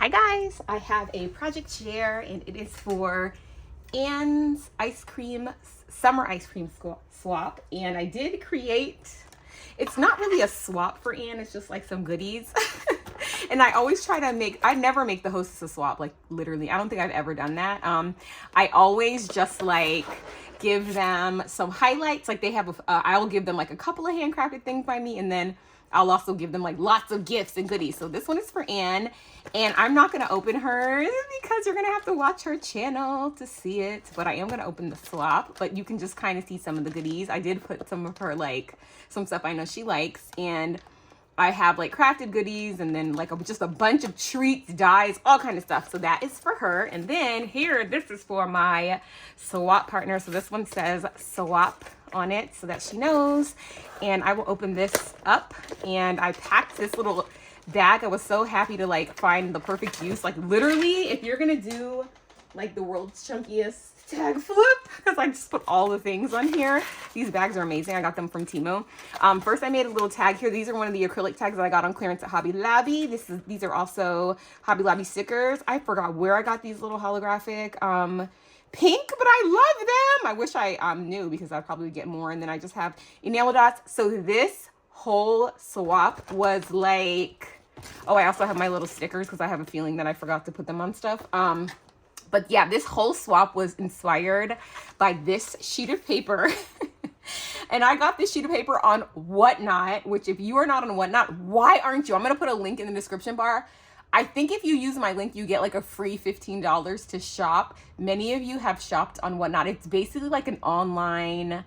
Hi guys, I have a project share and it is for Anne's summer ice cream swap, and I did create, it's not really a swap for Anne, it's just like some goodies. And I always try to I never make the hostess a swap, like literally, I don't think I've ever done that. I always just like give them some highlights, like they have, I'll give them like a couple of handcrafted things by me, and then I'll also give them like lots of gifts and goodies. So this one is for Anne, and I'm not going to open hers because you're going to have to watch her channel to see it. But I am going to open the swap, but you can just kind of see some of the goodies. I did put some of her, like some stuff I know she likes, and I have like crafted goodies and then like just a bunch of treats, dies, all kind of stuff. So that is for her. And then here, this is for my swap partner. So this one says swap on it so that she knows. And I will open this up, and I packed this little bag. I was so happy to like find the perfect use. Like literally, if you're gonna do like the world's chunkiest tag flip, because I just put all the things on here. These bags are amazing. I got them from Temu. First I made a little tag here. These are one of the acrylic tags that I got on clearance at Hobby Lobby. These are also Hobby Lobby stickers. I forgot where I got these little holographic pink, but I love them. I wish I knew, because I'd probably get more. And then I just have enamel dots. So this whole swap was like, oh, I also have my little stickers because I have a feeling that I forgot to put them on stuff. But yeah, this whole swap was inspired by this sheet of paper. And I got this sheet of paper on Whatnot, which if you are not on Whatnot, why aren't you? I'm going to put a link in the description bar. I think if you use my link, you get like a free $15 to shop. Many of you have shopped on Whatnot. It's basically like an online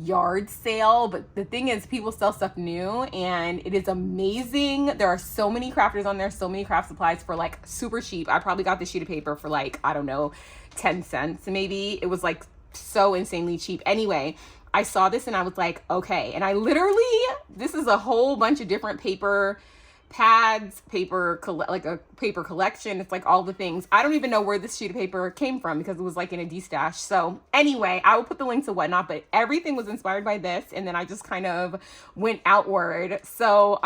yard sale, but the thing is, people sell stuff new and it is amazing. There are so many crafters on there, so many craft supplies for like super cheap. I probably got the sheet of paper for like, I don't know, 10 cents maybe. It was like so insanely cheap. Anyway, I saw this and I was like, okay. And I literally, this is a whole bunch of different paper pads, like a paper collection. It's like all the things. I don't even know where this sheet of paper came from because it was like in a D-stash. So anyway, I will put the link to Whatnot, but everything was inspired by this. And then I just kind of went outward. So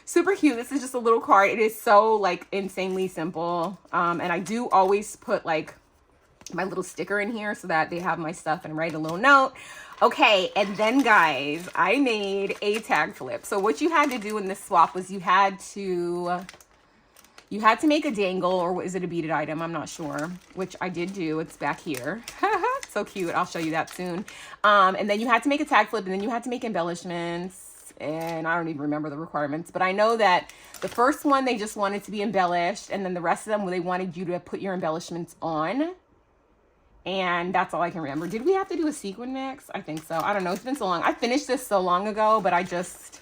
super cute. This is just a little card. It is so like insanely simple. And I do always put like my little sticker in here so that they have my stuff and write a little note. Okay, and then guys, I made a tag flip. So what you had to do in this swap was you had to make a dangle, or is it a beaded item? I'm not sure, which I did do. It's back here. So cute. I'll show you that soon. And then you had to make a tag flip, and then you had to make embellishments, and I don't even remember the requirements, but I know that the first one, they just wanted to be embellished, and then the rest of them, they wanted you to put your embellishments on. And that's all I can remember. Did we have to do a sequin mix? I think so. I don't know. It's been so long. I finished this so long ago, but I've just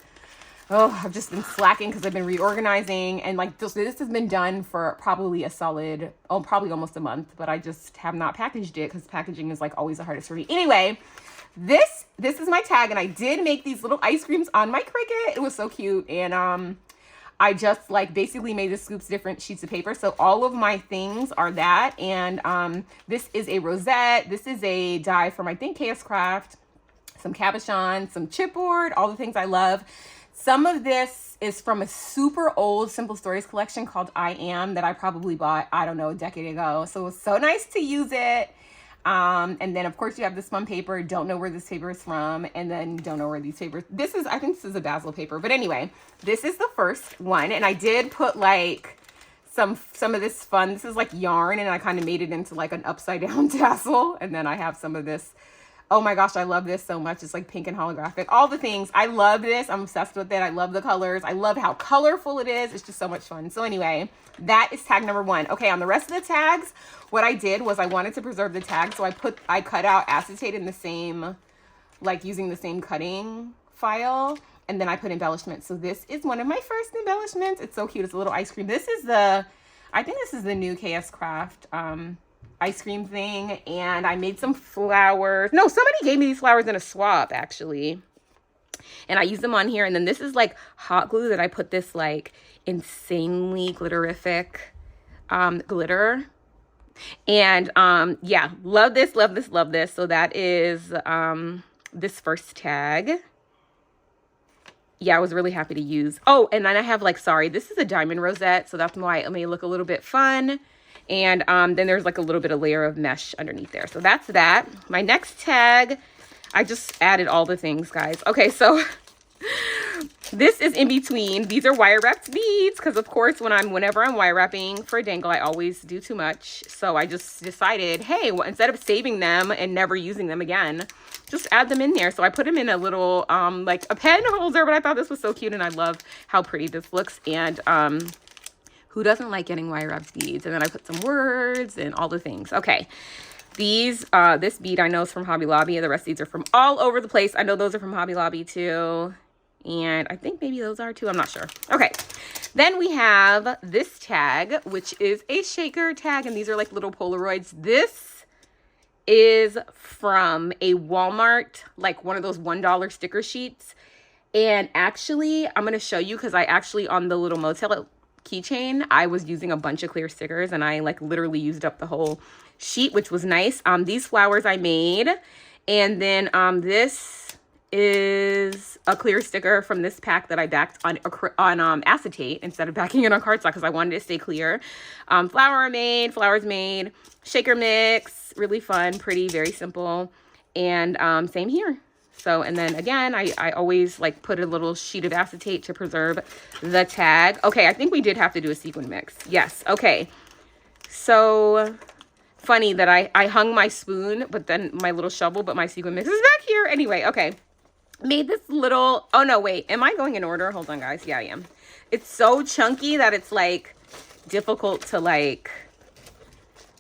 been slacking because I've been reorganizing. And like this has been done for probably a solid, probably almost a month, but I just have not packaged it because packaging is like always the hardest for me. Anyway, this is my tag, and I did make these little ice creams on my Cricut. It was so cute. And I just like basically made the scoops different sheets of paper. So all of my things are that. And this is a rosette. This is a die from, I think, KS Craft, some cabochon, some chipboard, all the things I love. Some of this is from a super old Simple Stories collection called I Am that I probably bought, I don't know, a decade ago. So it was so nice to use it. And then of course you have this fun paper. Don't know where this paper is from. And then don't know where these papers, I think this is a basil paper, but anyway, this is the first one. And I did put like some of this fun, this is like yarn, and I kind of made it into like an upside down tassel. And then I have some of this. Oh my gosh, I love this so much. It's like pink and holographic, all the things. I love this. I'm obsessed with it. I love the colors. I love how colorful it is. It's just so much fun. So anyway, that is tag number 1. Okay, on the rest of the tags, what I did was I wanted to preserve the tag. So I cut out acetate in the same, like using the same cutting file. And then I put embellishments. So this is one of my first embellishments. It's so cute. It's a little ice cream. This is I think this is the new KS Craft, ice cream thing. And I made some flowers. No, somebody gave me these flowers in a swap actually, and I used them on here. And then this is like hot glue that I put this like insanely glitterific glitter. And yeah, love this. So that is this first tag. yeah, I was really happy to use. Oh, and then I have like, sorry, this is a diamond rosette, so that's why it may look a little bit fun. And then there's like a little bit of layer of mesh underneath there. So that's that. My next tag, I just added all the things, guys. Okay, so this is in between. These are wire wrapped beads because, of course, whenever I'm wire wrapping for a dangle, I always do too much. So I just decided, hey, well, instead of saving them and never using them again, just add them in there. So I put them in a little like a pen holder, but I thought this was so cute and I love how pretty this looks. And who doesn't like getting wire wrapped beads? And then I put some words and all the things. Okay. These, this bead I know is from Hobby Lobby, and the rest of these are from all over the place. I know those are from Hobby Lobby too. And I think maybe those are too. I'm not sure. Okay. Then we have this tag, which is a shaker tag. And these are like little Polaroids. This is from a Walmart, like one of those $1 sticker sheets. And actually, I'm going to show you because I actually, on the little motel keychain, I was using a bunch of clear stickers and I like literally used up the whole sheet, which was nice. These flowers I made. And then this is a clear sticker from this pack that I backed on acetate instead of backing it on cardstock because I wanted it to stay clear. Flowers made, shaker mix, really fun, pretty, very simple. And same here. So, and then again, I always like put a little sheet of acetate to preserve the tag. Okay, I think we did have to do a sequin mix. Yes, okay. So funny that I hung my spoon, but then my little shovel, but my sequin mix is back here. Anyway, okay. Made this little, oh no, wait, am I going in order? Hold on, guys. Yeah, I am. It's so chunky that it's like difficult to like,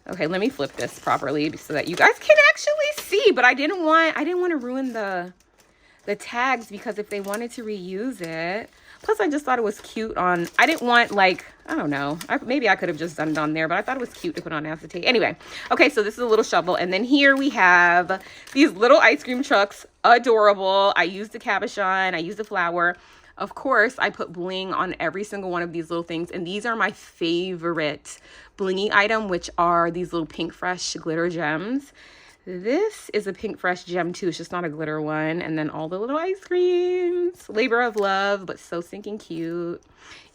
okay, let me flip this properly so that you guys can actually see, but I didn't want to ruin the tags because if they wanted to reuse it, plus I just thought it was cute on, I didn't want like, I don't know, maybe I could have just done it on there, but I thought it was cute to put on acetate. Anyway, okay, so this is a little shovel, and then here we have these little ice cream trucks, adorable. I used the cabochon, I used the flower. Of course, I put bling on every single one of these little things, and these are my favorite blingy item, which are these little Pink Fresh glitter gems. This is a Pink Fresh gem too. It's just not a glitter one. And then all the little ice creams. Labor of love, but so stinking cute.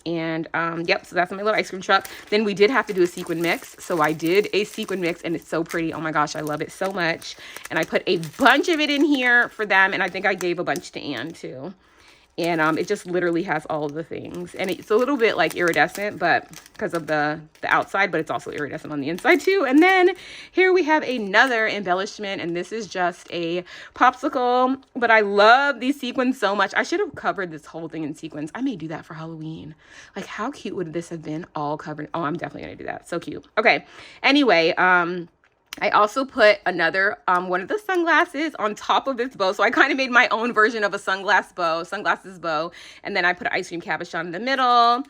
And yep, so that's my little ice cream truck. Then we did have to do a sequin mix. So I did a sequin mix and it's so pretty. Oh my gosh, I love it so much. And I put a bunch of it in here for them. And I think I gave a bunch to Anne too. And it just literally has all of the things. And it's a little bit like iridescent, but because of the outside, but it's also iridescent on the inside too. And then here we have another embellishment, and this is just a popsicle. But I love these sequins so much. I should have covered this whole thing in sequins. I may do that for Halloween. Like, how cute would this have been all covered? Oh, I'm definitely gonna do that. So cute. Okay. Anyway, I also put another one of the sunglasses on top of this bow. So I kind of made my own version of a sunglasses bow. And then I put an ice cream cabochon in the middle.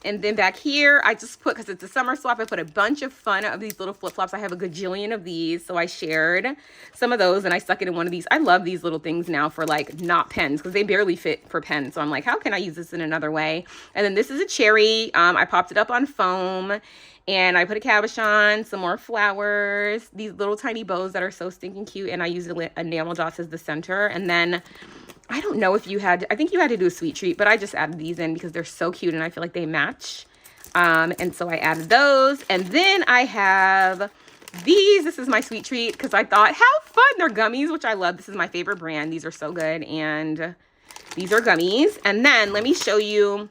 And then back here, I just put, because it's a summer swap, I put a bunch of fun of these little flip-flops. I have a gajillion of these. So I shared some of those and I stuck it in one of these. I love these little things now for like not pens because they barely fit for pens. So I'm like, how can I use this in another way? And then this is a cherry. I popped it up on foam. And I put a cabochon, some more flowers, these little tiny bows that are so stinking cute. And I used enamel dots as the center. And then I don't know if you had, I think you had to do a sweet treat, but I just added these in because they're so cute and I feel like they match. And so I added those. And then I have these. This is my sweet treat because I thought, how fun. They're gummies, which I love. This is my favorite brand. These are so good. And these are gummies. And then let me show you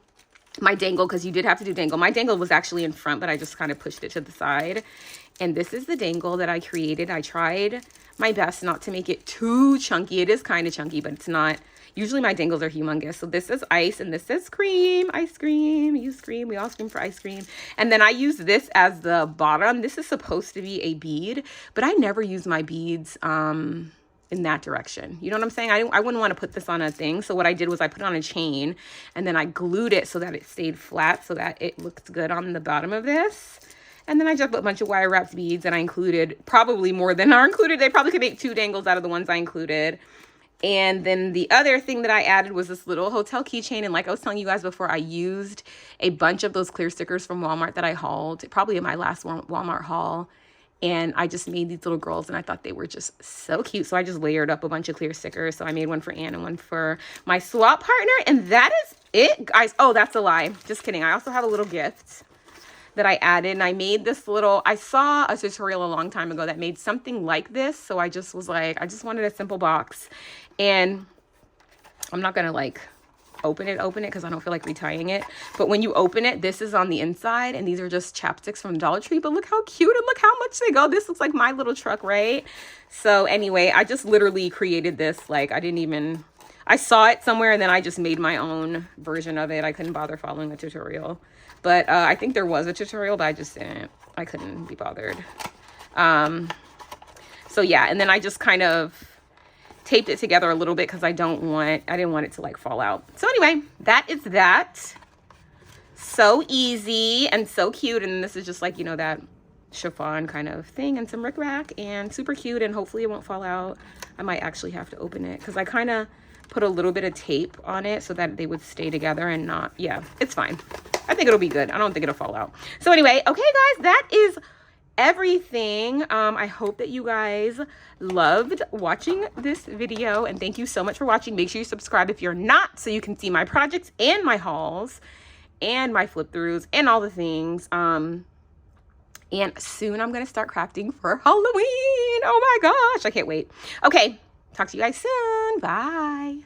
my dangle, because you did have to do dangle. My dangle was actually in front, but I just kind of pushed it to the side. And this is the dangle that I created. I tried my best not to make it too chunky. It is kind of chunky, but it's not. Usually my dangles are humongous. So this is ice and this is cream. Ice cream. You scream. We all scream for ice cream. And then I use this as the bottom. This is supposed to be a bead, but I never use my beads in that direction. You know what I'm saying? I wouldn't want to put this on a thing. So what I did was I put it on a chain and then I glued it so that it stayed flat so that it looks good on the bottom of this. And then I just put a bunch of wire wrapped beads and I included probably more than are included. They probably could make 2 dangles out of the ones I included. And then the other thing that I added was this little hotel keychain. And like I was telling you guys before, I used a bunch of those clear stickers from Walmart that I hauled, probably in my last Walmart haul. And I just made these little girls and I thought they were just so cute. So I just layered up a bunch of clear stickers. So I made one for Anne and one for my swap partner. And that is it, guys. Oh, that's a lie. Just kidding. I also have a little gift that I added. And I made this little, I saw a tutorial a long time ago that made something like this. So I just was like, I just wanted a simple box. And I'm not going to like open it because I don't feel like retying it. But when you open it, this is on the inside, and these are just chapsticks from Dollar Tree. But look how cute and look how much they go. This looks like my little truck, right? So anyway, I just literally created this. Like I saw it somewhere and then I just made my own version of it. I couldn't bother following the tutorial, but I think there was a tutorial, but I couldn't be bothered. So yeah, and then I just kind of taped it together a little bit because I didn't want it to like fall out. So anyway, that is that. So easy and so cute. And this is just like, you know, that chiffon kind of thing and some rickrack, and super cute, and hopefully it won't fall out. I might actually have to open it because I kind of put a little bit of tape on it so that they would stay together and not, yeah, it's fine. I think it'll be good. I don't think it'll fall out. So anyway, okay guys, that is everything. I hope that you guys loved watching this video, and thank you so much for watching. Make sure you subscribe if you're not, so you can see my projects and my hauls and my flip throughs and all the things. And soon I'm gonna start crafting for Halloween. Oh my gosh, I can't wait. Okay, talk to you guys soon. Bye.